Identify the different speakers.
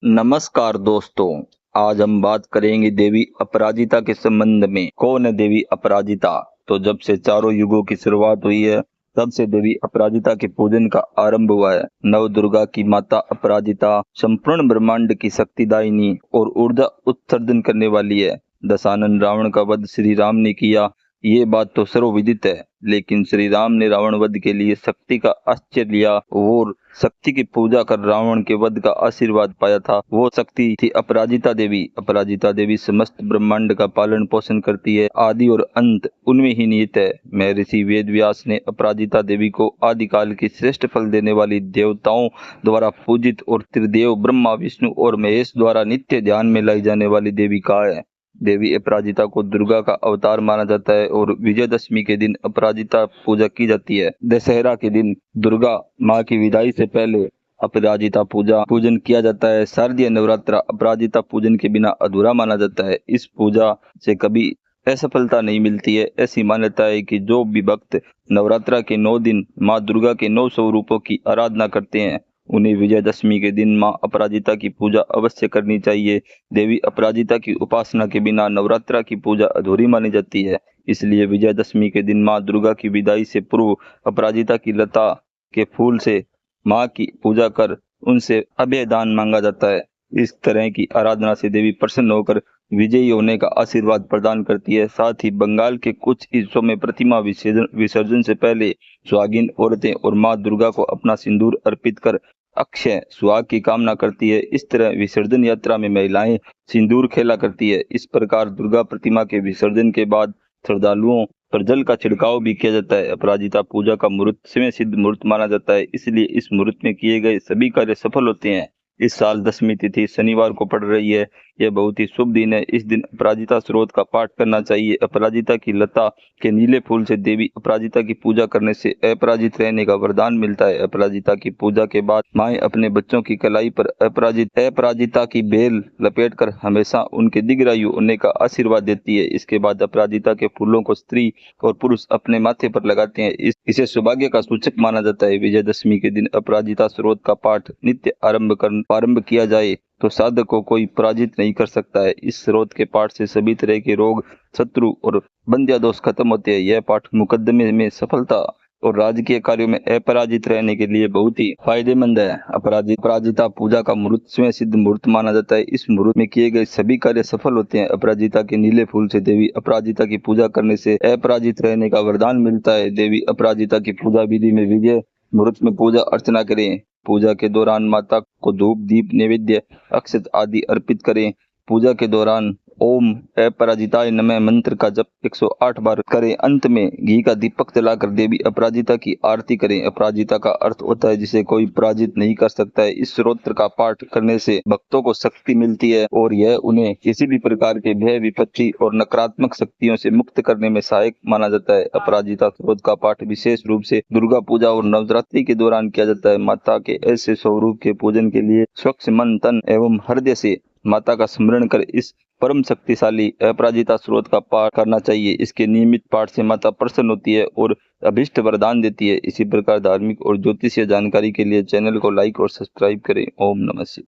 Speaker 1: नमस्कार दोस्तों, आज हम बात करेंगे देवी अपराजिता के संबंध में। कौन है देवी अपराजिता? तो जब से चारों युगों की शुरुआत हुई है तब से देवी अपराजिता के पूजन का आरंभ हुआ है। नव दुर्गा की माता अपराजिता संपूर्ण ब्रह्मांड की शक्तिदायिनी और ऊर्जा उत्सर्जन करने वाली है। दशानन रावण का वध श्री राम ने किया, ये बात तो सर्वविदित है। लेकिन श्री राम ने रावण वध के लिए शक्ति का आश्रय लिया और शक्ति की पूजा कर रावण के वध का आशीर्वाद पाया था। वो शक्ति थी अपराजिता देवी। अपराजिता देवी समस्त ब्रह्मांड का पालन पोषण करती है। आदि और अंत उनमें ही निहित है। महर्षि वेद व्यास ने अपराजिता देवी को आदिकाल की श्रेष्ठ फल देने वाली देवताओं द्वारा पूजित और त्रिदेव ब्रह्मा विष्णु और महेश द्वारा नित्य ध्यान में लाई जाने वाली देवी कहा है। देवी अपराजिता को दुर्गा का अवतार माना जाता है और विजयदशमी के दिन अपराजिता पूजा की जाती है। दशहरा के दिन दुर्गा माँ की विदाई से पहले अपराजिता पूजन किया जाता है। शारदीय नवरात्र अपराजिता पूजन के बिना अधूरा माना जाता है। इस पूजा से कभी असफलता नहीं मिलती है। ऐसी मान्यता है कि जो भी भक्त नवरात्र के 9 दिन माँ दुर्गा के 9 स्वरूपों की आराधना करते हैं उन्हें विजयदशमी के दिन माँ अपराजिता की पूजा अवश्य करनी चाहिए। देवी अपराजिता की उपासना के बिना नवरात्रा की पूजा अधूरी मानी जाती है। इसलिए विजयदशमी के दिन माँ दुर्गा की विदाई से पूर्व अपराजिता की लता के फूल से माँ की पूजा कर उनसे अभय दान मांगा जाता है। इस तरह की आराधना से देवी प्रसन्न होकर विजयी होने का आशीर्वाद प्रदान करती है। साथ ही बंगाल के कुछ हिस्सों में प्रतिमा विसर्जन से पहले सुहागिन औरतें और माँ दुर्गा को अपना सिंदूर अर्पित कर अक्षय सुहाग की कामना करती है। इस तरह विसर्जन यात्रा में महिलाएं सिंदूर खेला करती है। इस प्रकार दुर्गा प्रतिमा के विसर्जन के बाद श्रद्धालुओं पर जल का छिड़काव भी किया जाता है। अपराजिता पूजा का मुहूर्त समय सिद्ध मुहूर्त माना जाता है, इसलिए इस मुहूर्त में किए गए सभी कार्य सफल होते हैं। इस साल दशमी तिथि शनिवार को पड़ रही है। यह बहुत ही शुभ दिन है। इस दिन अपराजिता स्त्रोत का पाठ करना चाहिए। अपराजिता की लता के नीले फूल से देवी अपराजिता की पूजा करने से अपराजित रहने का वरदान मिलता है। अपराजिता की पूजा के बाद माएं अपने बच्चों की कलाई पर अपराजिता की बेल लपेटकर हमेशा उनके दीर्घायु होने का आशीर्वाद देती है। इसके बाद अपराजिता के फूलों को स्त्री और पुरुष अपने माथे पर लगाते हैं। इसे सौभाग्य का सूचक माना जाता है। विजयदशमी के दिन अपराजिता स्त्रोत का पाठ नित्य आरंभ किया जाए तो साधक को कोई पराजित नहीं कर सकता है। इस स्रोत के पाठ से सभी तरह के रोग, शत्रु और बंध्या दोष खत्म होते हैं। यह पाठ मुकदमे में सफलता और राजकीय कार्यों में अपराजित रहने के लिए बहुत ही फायदेमंद है। अपराजिता पूजा का मुहूर्त स्वयं सिद्ध मुहूर्त माना जाता है। इस मुहूर्त में किए गए सभी कार्य सफल होते हैं। अपराजिता के नीले फूल से देवी अपराजिता की पूजा करने से अपराजित रहने का वरदान मिलता है। देवी अपराजिता की पूजा विधि में विजय मुहूर्त में पूजा अर्चना करें। पूजा के दौरान माता को धूप दीप नैवेद्य अक्षत आदि अर्पित करें। पूजा के दौरान ओम अपराजिताय नमः मंत्र का जप 108 बार करें। अंत में घी का दीपक जलाकर देवी अपराजिता की आरती करें। अपराजिता का अर्थ होता है जिसे कोई पराजित नहीं कर सकता है। इस स्तोत्र का पाठ करने से भक्तों को शक्ति मिलती है और यह उन्हें किसी भी प्रकार के भय विपत्ति और नकारात्मक शक्तियों से मुक्त करने में सहायक माना जाता है। अपराजिता स्तोत्र का पाठ विशेष रूप से दुर्गा पूजा और नवरात्रि के दौरान किया जाता है। माता के ऐसे स्वरूप के पूजन के लिए स्वच्छ मन तन एवं हृदय से माता का स्मरण कर इस परम शक्तिशाली अपराजिता स्रोत का पाठ करना चाहिए। इसके नियमित पाठ से माता प्रसन्न होती है और अभिष्ट वरदान देती है। इसी प्रकार धार्मिक और ज्योतिषीय जानकारी के लिए चैनल को लाइक और सब्सक्राइब करें। ओम नमः शिवाय।